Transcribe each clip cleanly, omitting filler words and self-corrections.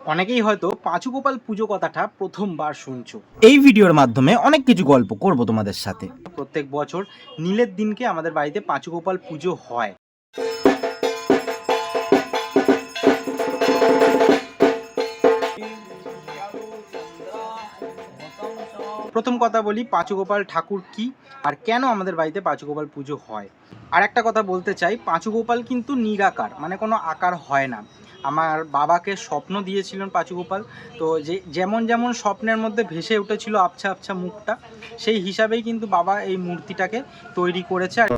অনেকেই হয়তো পাঁচু গোপাল পুজো কথাটা প্রথমবার শুনছো। এই ভিডিওর মাধ্যমে অনেক কিছু গল্প করব তোমাদের সাথে। প্রত্যেক বছর নীলের দিনকে আমাদের বাড়িতে পাঁচু গোপাল পুজো হয়। প্রথম কথা বলি পাঁচু গোপাল ঠাকুর কি আর কেন আমাদের বাড়িতে পাঁচু গোপাল পুজো হয়। আর একটা কথা বলতে চাই, পাঁচু গোপাল কিন্তু নিরাকার, মানে কোনো আকার হয় না। আমার বাবাকে স্বপ্ন দিয়েছিলেন পাঁচু গোপাল, তো যেমন যেমন স্বপ্নের মধ্যে ভেসে উঠেছিল আবছা আবছা মুখটা, সেই হিসাবেই কিন্তু বাবা এই মূর্তিটাকে তৈরি করেছে। আর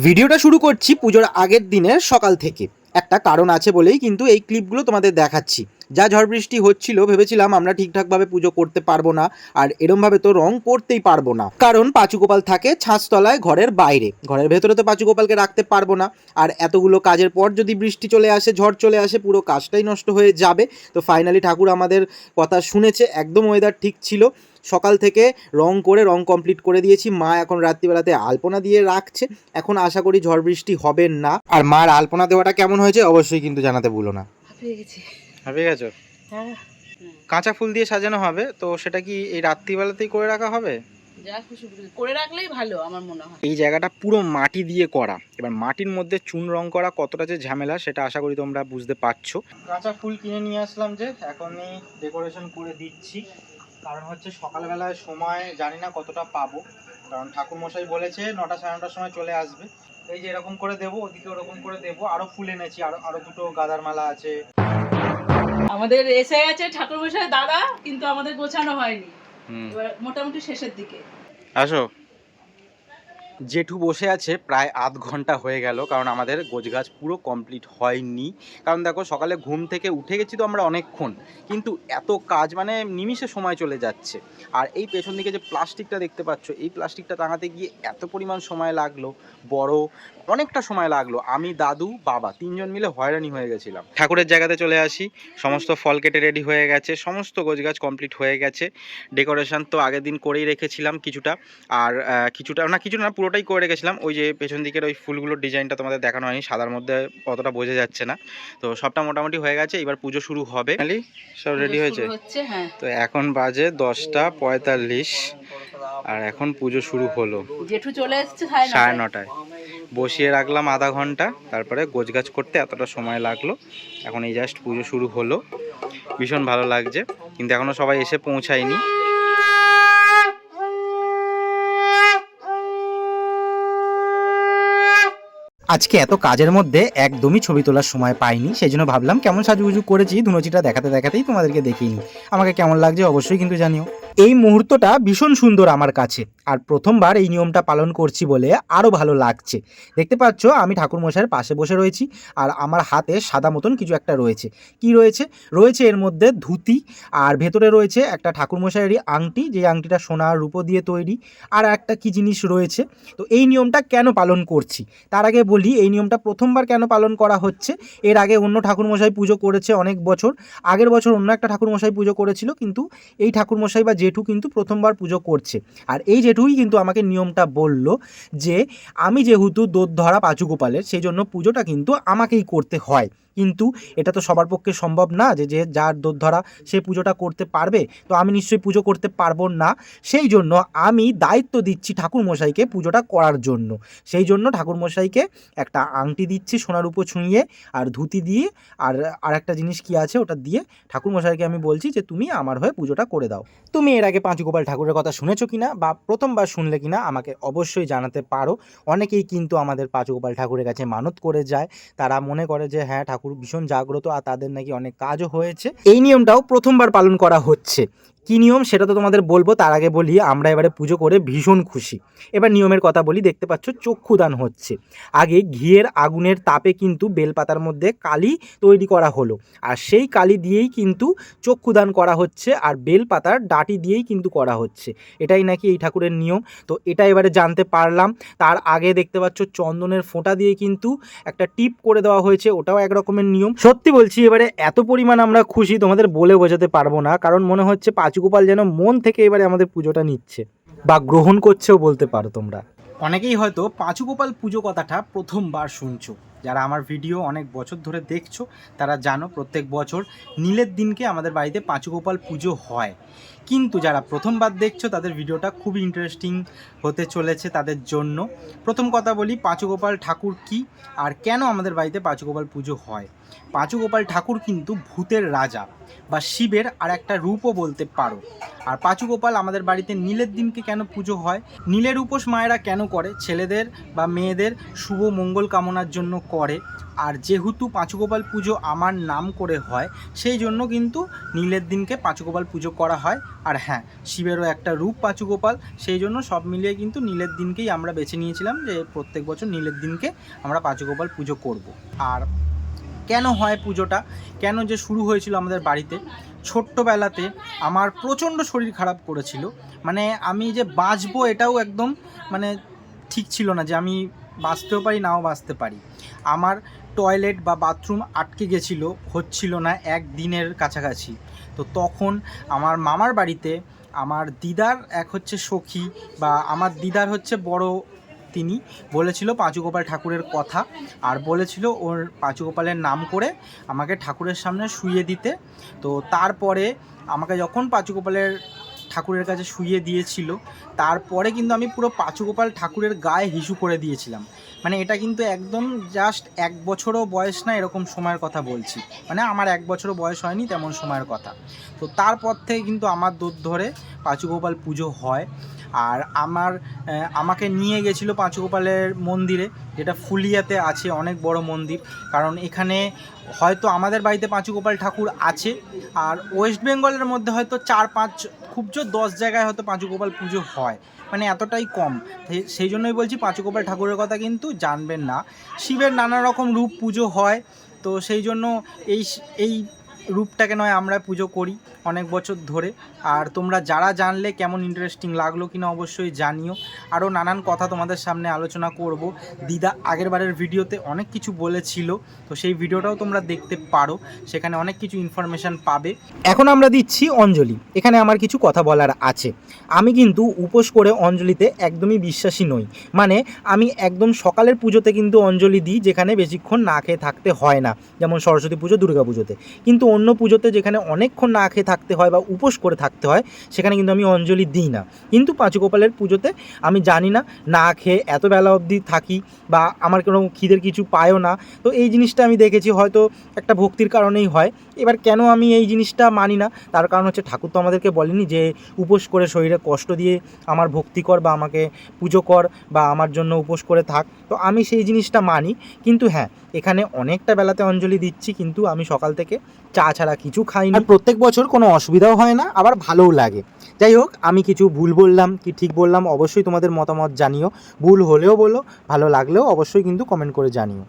ভিডিওটা শুরু করছি পুজোর আগের দিনের সকাল থেকে। একটা কারণ আছে বলেই কিন্তু এই ক্লিপগুলো তোমাদের দেখাচ্ছি। যা ঝড় বৃষ্টি হচ্ছিল ভেবেছিলাম আমরা ঠিকঠাকভাবে পুজো করতে পারবো না, আর এরমভাবে তো রং করতেই পারবো না, কারণ পাঁচু গোপাল থাকে ছাঁচতলায় ঘরের বাইরে, ঘরের ভেতরে তো পাঁচু গোপালকে রাখতে পারবো না। আর এতগুলো কাজের পর যদি বৃষ্টি চলে আসে, ঝড় চলে আসে, পুরো কাজটাই নষ্ট হয়ে যাবে। তো ফাইনালি ঠাকুর আমাদের কথা শুনেছে, একদম ওয়েদার ঠিক ছিল। সকাল থেকে রং করে রং কমপ্লিট করে দিয়েছি। মা এখন রাত্রিবেলাতে আলপনা দিয়ে রাখছে। এখন আশা করি ঝড় বৃষ্টি হবে না। আর মার আলপনা দেওয়াটা কেমন হয়েছে অবশ্যই কিন্তু জানাতে ভুলো না। ভাবে গেছো? হ্যাঁ, কাঁচা ফুল দিয়ে সাজানো হবে, তো সেটা কি এই রাত্রিবেলাতেই করে রাখা হবে? যা খুশি করে রাখলেই ভালো আমার মনে হয়। এই জায়গাটা পুরো মাটি দিয়ে করা, এবার মাটির মধ্যে চুন রং করা কতটা যে ঝামেলা সেটা আশা করি তোমরা বুঝতে পারছো। কাঁচা ফুল কিনে নিয়ে আসলাম, যে এখনই ডেকোরেশন করে দিচ্ছি। কারণ হচ্ছে সকালবেলায় সময় জানি না কতটা পাবো, কারণ ঠাকুরমশাই বলেছে 9টা সাড়ে 9টার সময় চলে আসবে। এই যে এরকম করে দেবো, ওদিকে ওরকম করে দেবো। আরো ফুল এনেছি, আরো দুটো গাঁদার মালা আছে। আমাদের এসে গেছে ঠাকুর মশাই দাদা, কিন্তু আমাদের গোছানো হয়নি। এবার মোটামুটি শেষের দিকে। আসো। জেঠু বসে আছে প্রায় আধ ঘন্টা হয়ে গেল, কারণ আমাদের গোছগাছ পুরো কমপ্লিট হয়নি। কারণ দেখো সকালে ঘুম থেকে উঠে গেছি তো আমরা অনেকক্ষণ, কিন্তু এত কাজ মানে নিমিষে সময় চলে যাচ্ছে। আর এই পেছন দিকে যে প্লাস্টিকটা দেখতে পাচ্ছ, এই প্লাস্টিকটা টাঙাতে গিয়ে এত পরিমাণ সময় লাগলো, বড় অনেকটা সময় লাগলো। আমি, দাদু, বাবা তিনজন মিলে হয়রানি হয়ে গেছিলাম। ঠাকুরের জায়গাতে চলে আসি, সমস্ত ফল কেটে রেডি হয়ে গেছে, সমস্ত গোছগাছ কমপ্লিট হয়ে গেছে। ডেকোরেশন তো আগের দিন করেই রেখেছিলাম কিছুটা, আর কিছুটা না পুরোটাই করে রেখেছিলাম। ওই যে পেছন দিকের ওই ফুলগুলোর ডিজাইনটা তোমাদের দেখানো হয়নি, সাদার মধ্যে অতটা বোঝা যাচ্ছে না। তো সবটা মোটামুটি হয়ে গেছে, এবার পুজো শুরু হবে। সব রেডি হয়েছে? হ্যাঁ। তো এখন বাজে 10টা 45, আর এখন পুজো শুরু হলো। জেঠু চলে এসেছে 9:30। বসিয়ে রাখলাম আধা ঘন্টা, তারপরে গোছগাছ করতে এতটা সময় লাগলো। এখন এই জাস্ট পুজো শুরু হলো, ভীষণ ভালো লাগছে, কিন্তু এখনো সবাই এসে পৌঁছায়নি। আজকে এত কাজের মধ্যে একদমই ছবি তোলার সময় পাইনি, সেই জন্য ভাবলাম কেমন সাজুগুজু করেছি ধুনুচিটা দেখাতে দেখাতেই তোমাদেরকে দেখিনি। আমাকে কেমন লাগছে অবশ্যই কিন্তু জানিও। এই মুহূর্তটা ভীষণ সুন্দর আমার কাছে, আর প্রথমবার এই নিয়মটা পালন করছি বলে আরও ভালো লাগছে। দেখতে পাচ্ছ আমি ঠাকুরমশাইয়ের পাশে বসে রয়েছি, আর আমার হাতে সাদা মতন কিছু একটা রয়েছে। কি রয়েছে? রয়েছে এর মধ্যে ধুতি, আর ভেতরে রয়েছে একটা ঠাকুরমশাইয়েরই আংটি, যে আংটিটা সোনা আর রূপো দিয়ে তৈরি। আর একটা কি জিনিস রয়েছে। তো এই নিয়মটা কেন পালন করছি তার আগে বলি, এই নিয়মটা প্রথমবার কেন পালন করা হচ্ছে। এর আগে অন্য ঠাকুরমশাই পুজো করেছে অনেক বছর, আগের বছর অন্য একটা ঠাকুরমশাই পুজো করেছিল, কিন্তু এই ঠাকুরমশাই বা জেঠু কিন্তু প্রথমবার পুজো করছে। আর এই জেঠুই কিন্তু আমাকে নিয়মটা বলল যে আমি যেহেতু দোধরা পাঁচু গোপালের, সেই জন্য পুজোটা কিন্তু আমাকেই করতে হয়। কিন্তু এটা তো সবার পক্ষে সম্ভব না যে যে যার দোধরা সে পুজোটা করতে পারবে, তো আমি নিশ্চয়ই পুজো করতে পারবো না। সেই জন্য আমি দায়িত্ব দিচ্ছি ঠাকুরমশাইকে পুজোটা করার জন্য। সেই জন্য ঠাকুরমশাইকে একটা আংটি দিচ্ছি সোনার উপর ছুঁয়ে, আর ধুতি দিয়ে, আর একটা জিনিস কি আছে ওটা দিয়ে ঠাকুরমশাইকে আমি বলছি যে তুমি আমার হয়ে পুজোটা করে দাও। তুমি এর আগে পাঁচু গোপাল ঠাকুরের কথা শুনেছো কিনা, বা প্রথমবার শুনলে কিনা আমাকে অবশ্যই জানাতে পারো। অনেকেই কিন্তু আমাদের পাঁচু গোপাল ঠাকুরের কাছে মানত করে যায়, তারা মনে করে যে হ্যাঁ ঠাকুর ভীষণ জাগ্রত, আর তাদের নাকি অনেক কাজও হয়েছে। এই নিয়মটাও প্রথমবার পালন করা হচ্ছে। কী নিয়ম সেটা তো তোমাদের বলবো, তার আগে বলি আমরা এবারে পুজো করে ভীষণ খুশি। এবার নিয়মের কথা বলি, দেখতে পাচ্ছ চক্ষুদান হচ্ছে। আগে ঘিয়ের আগুনের তাপে কিন্তু বেলপাতার মধ্যে কালি তৈরি করা হলো, আর সেই কালি দিয়েই কিন্তু চক্ষুদান করা হচ্ছে, আর বেলপাতার ডাঁটি দিয়েই কিন্তু করা হচ্ছে। এটাই নাকি এই ঠাকুরের নিয়ম। তো এটা এবারে জানতে পারলাম। তার আগে দেখতে পাচ্ছ চন্দনের ফোঁটা দিয়ে কিন্তু একটা টিপ করে দেওয়া হয়েছে, ওটাও এক রকমের নিয়ম। সত্যি বলছি এবারে এত পরিমাণ আমরা খুশি তোমাদের বলে বোঝাতে পারবো না, কারণ মনে হচ্ছে পাঁচু গোপাল যেন মন থেকে এবারে আমাদের পুজোটা নিচ্ছে বা গ্রহণ করছেও বলতে পারো তোমরা। অনেকেই হয়তো পাঁচু গোপাল পুজো কথাটা প্রথমবার শুনছো। যারা আমার ভিডিও অনেক বছর ধরে দেখছো তারা জানো প্রত্যেক বছর নীলের দিনকে আমাদের বাড়িতে পাঁচুগোপাল পুজো হয়। কিন্তু যারা প্রথমবার দেখছো তাদের ভিডিওটা খুবই ইন্টারেস্টিং হতে চলেছে তাদের জন্য। প্রথম কথা বলি, পাঁচুগোপাল ঠাকুর কি আর কেন আমাদের বাড়িতে পাঁচুগোপাল পুজো হয়। পাঁচুগোপাল ঠাকুর কিন্তু ভূতের রাজা বা শিবের আর একটা রূপও বলতে পারো। আর পাঁচুগোপাল আমাদের বাড়িতে নীলের দিনকে কেন পুজো হয়, নীলের উপোস মায়েরা কেন করে, ছেলেদের বা মেয়েদের শুভ মঙ্গল কামনার জন্য করে। আর যেহেতু পাঁচুগোপাল পুজো আমার নাম করে হয় সেই জন্য কিন্তু নীলের দিনকে পাঁচুগোপাল পুজো করা হয়। আর হ্যাঁ, শিবেরও একটা রূপ পাঁচুগোপাল, সেই জন্য সব মিলিয়ে কিন্তু নীলের দিনকেই আমরা বেছে নিয়েছিলাম যে প্রত্যেক বছর নীলের দিনকে আমরা পাঁচুগোপাল পুজো করব। আর কেন হয় পুজোটা, কেন যে শুরু হয়েছিল আমাদের বাড়িতে, ছোট্টবেলাতে আমার প্রচণ্ড শরীর খারাপ করেছিল। মানে আমি যে বাঁচবো এটাও একদম মানে ঠিক ছিল না, যে আমি বাঁচতেও পারি নাও বাঁচতে পারি। আমার টয়লেট বা বাথরুম আটকে গেছিলো, হচ্ছিল না একদিনের কাছাকাছি। তো তখন আমার মামার বাড়িতে আমার দিদার এক হচ্ছে সখী, বা আমার দিদার হচ্ছে বড়, তিনি বলেছিল পাঁচুগোপাল ঠাকুরের কথা, আর বলেছিল ওর পাঁচুগোপালের নাম করে আমাকে ঠাকুরের সামনে শুইয়ে দিতে। তো তারপরে আমাকে যখন পাঁচুগোপালের ঠাকুরের কাছে শুইয়ে দিয়েছিল, তারপরে কিন্তু আমি পুরো পাঁচুগোপাল ঠাকুরের গায়ে হিসু করে দিয়েছিলাম। মানে এটা কিন্তু একদম জাস্ট 1 বছরও বয়স না এরকম সময়ের কথা বলছি, মানে আমার 1 বছরও বয়স হয়নি তেমন সময়ের কথা। তো তারপর থেকে কিন্তু আমার দৌড় ধরে পাঁচুগোপাল পুজো হয়। আর আমাকে নিয়ে গেছিলো পাঁচুগোপালের মন্দিরে, যেটা ফুলিয়াতে আছে, অনেক বড় মন্দির। কারণ এখানে হয়তো আমাদের বাড়িতে পাঁচুগোপাল ঠাকুর আছে, আর ওয়েস্ট বেঙ্গলের মধ্যে হয়তো 4-5, খুব জোর 10 জায়গায় হয়তো পাঁচুগোপাল পুজো হয়, মানে এতটাই কম। সেই জন্যই বলছি পাঁচুগোপাল ঠাকুরের কথা কিন্তু জানবেন না। শিবের নানা রকম রূপ পুজো হয়, তো সেই জন্য এই রূপটাকে নয় আমরা পুজো করি অনেক বছর ধরে। আর তোমরা যারা জানলে কেমন ইন্টারেস্টিং লাগলো কিনা অবশ্যই জানিও। আরও নানান কথা তোমাদের সামনে আলোচনা করব। দিদা আগের বারের ভিডিওতে অনেক কিছু বলেছিল, তো সেই ভিডিওটাও তোমরা দেখতে পারো, সেখানে অনেক কিছু ইনফরমেশান পাবে। এখন আমরা দিচ্ছি অঞ্জলি। এখানে আমার কিছু কথা বলার আছে। আমি কিন্তু উপোস করে অঞ্জলিতে একদমই বিশ্বাসী নই। মানে আমি একদম সকালের পুজোতে কিন্তু অঞ্জলি দিই, যেখানে বেশিক্ষণ না খেয়ে থাকতে হয় না, যেমন সরস্বতী পুজো, দুর্গা পুজোতে। কিন্তু অন্য পুজোতে যেখানে অনেকক্ষণ না খেয়ে থাকতে হয় বা উপোস করে থাকতে হয়, সেখানে কিন্তু আমি অঞ্জলি দিই না। কিন্তু পাঁচুগোপালের পুজোতে আমি জানি না, না খেয়ে এত বেলা অবধি থাকি বা আমার কোনো খিদের কিছু পায়ও না। তো এই জিনিসটা আমি দেখেছি হয়তো একটা ভক্তির কারণেই হয়। এবার কেন আমি এই জিনিসটা মানি না, তার কারণ হচ্ছে ঠাকুর তো আমাদেরকে বলেনি যে উপোস করে শরীরে কষ্ট দিয়ে আমার ভক্তি কর বা আমাকে পুজো কর বা আমার জন্য উপোস করে থাক। তো আমি সেই জিনিসটা মানি। কিন্তু হ্যাঁ, এখানে অনেকটা বেলাতে অঞ্জলি দিচ্ছি, কিন্তু আমি সকাল থেকে চা ছাড়া কিছু খাইনি। আর প্রত্যেক বছর কোনো অসুবিধাও হয় না, আবার ভালোও লাগে। যাই হোক, আমি কিছু ভুল বললাম কি ঠিক বললাম অবশ্যই তোমাদের মতামত জানিও। ভুল হলেও বলো, ভালো লাগলেও অবশ্যই কিন্তু কমেন্ট করে জানিও।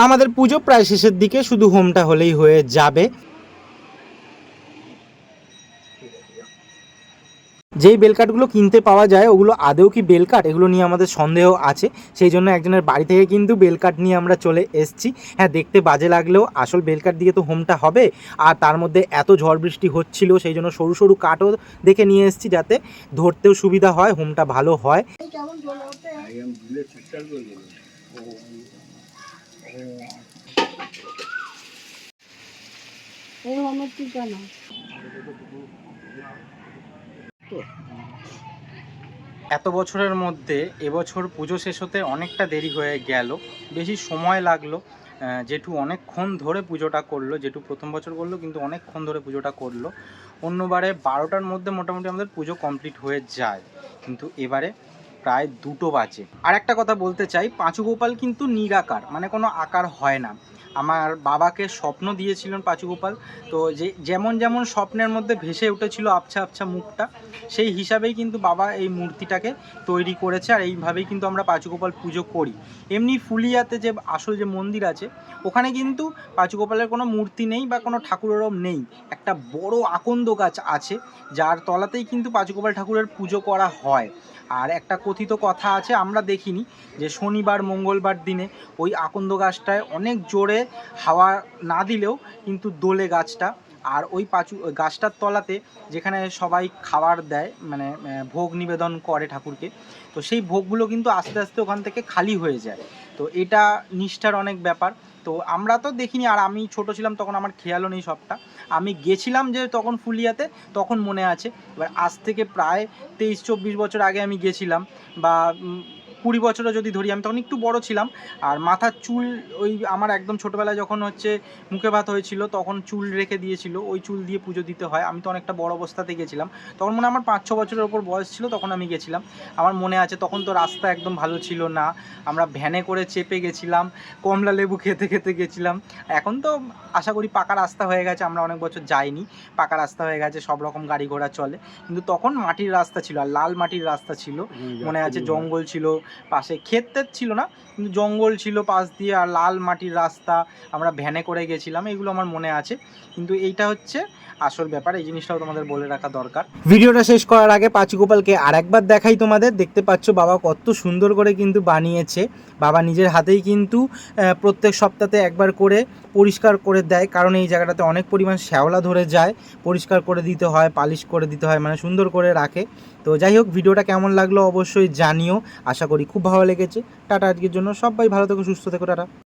আমাদের পুজো প্রায় শেষের দিকে, শুধু হোমটা হলেই হয়ে যাবে। যেই বেলকাঠগুলো কিনতে পাওয়া যায় ওগুলো আদৌ কি বেলকাঠ, এগুলো নিয়ে আমাদের সন্দেহ আছে। সেই জন্য একজনের বাড়ি থেকে কিন্তু বেলকাঠ নিয়ে আমরা চলে এসেছি। হ্যাঁ, দেখতে বাজে লাগলেও আসল বেলকাঠ দিয়ে তো হোমটা হবে। আর তার মধ্যে এত ঝড় বৃষ্টি হচ্ছিল, সেই জন্য সরু সরু কাঠও দেখে নিয়ে এসেছি, যাতে ধরতেও সুবিধা হয়, হোমটা ভালো হয়। এত বছরের মধ্যে এবছর পুজো শেষ হতে অনেকটা দেরি হয়ে গেল, বেশি সময় লাগলো। জেঠু অনেকক্ষণ ধরে পুজোটা করলো, জেঠু প্রথম বছর করলো কিন্তু অনেকক্ষণ ধরে পুজোটা করলো। অন্যবারে 12টার মধ্যে মোটামুটি আমাদের পুজো কমপ্লিট হয়ে যায়, কিন্তু এবারে প্রায় 2টো বাজে। আর একটা কথা বলতে চাই, পাঁচুগোপাল কিন্তু নিরাকার, মানে কোনো আকার হয় না। আমার বাবাকে স্বপ্ন দিয়েছিলেন পাঁচুগোপাল, তো যেমন যেমন স্বপ্নের মধ্যে ভেসে উঠেছিল আবছা আবছা মুখটা, সেই হিসাবেই কিন্তু বাবা এই মূর্তিটাকে তৈরি করেছে। আর এইভাবেই কিন্তু আমরা পাঁচুগোপাল পুজো করি। এমনি ফুলিয়াতে যে আসল যে মন্দির আছে, ওখানে কিন্তু পাঁচুগোপালের কোনো মূর্তি নেই বা কোনো ঠাকুরেরও নেই। একটা বড় আকন্দ গাছ আছে, যার তলাতেই কিন্তু পাঁচুগোপাল ঠাকুরের পুজো করা হয়। আর একটা কথিত কথা আছে, আমরা দেখিনি, যে শনিবার মঙ্গলবার দিনে ওই আকন্দ গাছটায় অনেক জোরে হাওয়া না দিলেও কিন্তু দোলে গাছটা, আর ওই ওই গাছটার তলাতে যেখানে সবাই খাবার দেয়, মানে ভোগ নিবেদন করে ঠাকুরকে, তো সেই ভোগগুলো কিন্তু আস্তে আস্তে ওখান থেকে খালি হয়ে যায়। তো এটা নিষ্ঠার অনেক ব্যাপার। তো আমরা তো দেখিনি, আর আমি ছোট ছিলাম তখন, আমার খেয়ালও নেই সবটা। আমি গেছিলাম যে তখন ফুলিয়াতে, তখন মনে আছে। এবার আজ থেকে প্রায় 23-24 বছর আগে আমি গেছিলাম, বা 20 বছরও যদি ধরি, আমি তখন একটু বড় ছিলাম। আর মাথার চুল, ওই আমার একদম ছোটোবেলায় যখন হচ্ছে মুখে ভাত হয়েছিল, তখন চুল রেখে দিয়েছিল, ওই চুল দিয়ে পুজো দিতে হয়। আমি তো অনেকটা বড় অবস্থাতে গেছিলাম, তখন মনে হয় আমার 5-6 বছরের ওপর বয়স ছিল, তখন আমি গেছিলাম। আমার মনে আছে তখন তো রাস্তা একদম ভালো ছিল না, আমরা ভ্যানে করে চেপে গেছিলাম, কমলা লেবু খেতে খেতে গেছিলাম। এখন তো আশা করি পাকা রাস্তা হয়ে গেছে, আমরা অনেক বছর যাইনি, পাকা রাস্তা হয়ে গেছে, সব রকম গাড়ি ঘোড়া চলে। কিন্তু তখন মাটির রাস্তা ছিল, আর লাল মাটির রাস্তা ছিল, মনে আছে। জঙ্গল ছিল পাশে, ক্ষেত ছিল না, কিন্তু জঙ্গল ছিল পাশ দিয়ে, আর লাল মাটির রাস্তা, আমরা ভ্যানে করে গেছিলাম, এগুলো আমার মনে আছে। কিন্তু এইটা হচ্ছে আসল ব্যাপার, এই জিনিসটাও তোমাদের বলে রাখা দরকার। ভিডিওটা শেষ করার আগে পাঁচু গোপালকে আরেকবার দেখাই তোমাদের। দেখতে পাচ্ছ বাবা কত সুন্দর করে কিন্তু বানিয়েছে। বাবা নিজের হাতেই কিন্তু প্রত্যেক সপ্তাহে একবার করে পরিষ্কার করে দেয়, কারণ এই জায়গাটাতে অনেক পরিমাণ শ্যাওলা ধরে যায়, পরিষ্কার করে দিতে হয়, পালিশ করে দিতে হয়, মানে সুন্দর করে রাখে। তো যাই হোক, ভিডিওটা কেমন লাগলো অবশ্যই জানিও, আশা করি খুব ভালো লেগেছে। টাটা আজকের জন্য, সবাই ভালো থেকো, সুস্থ থেকো, টাটা।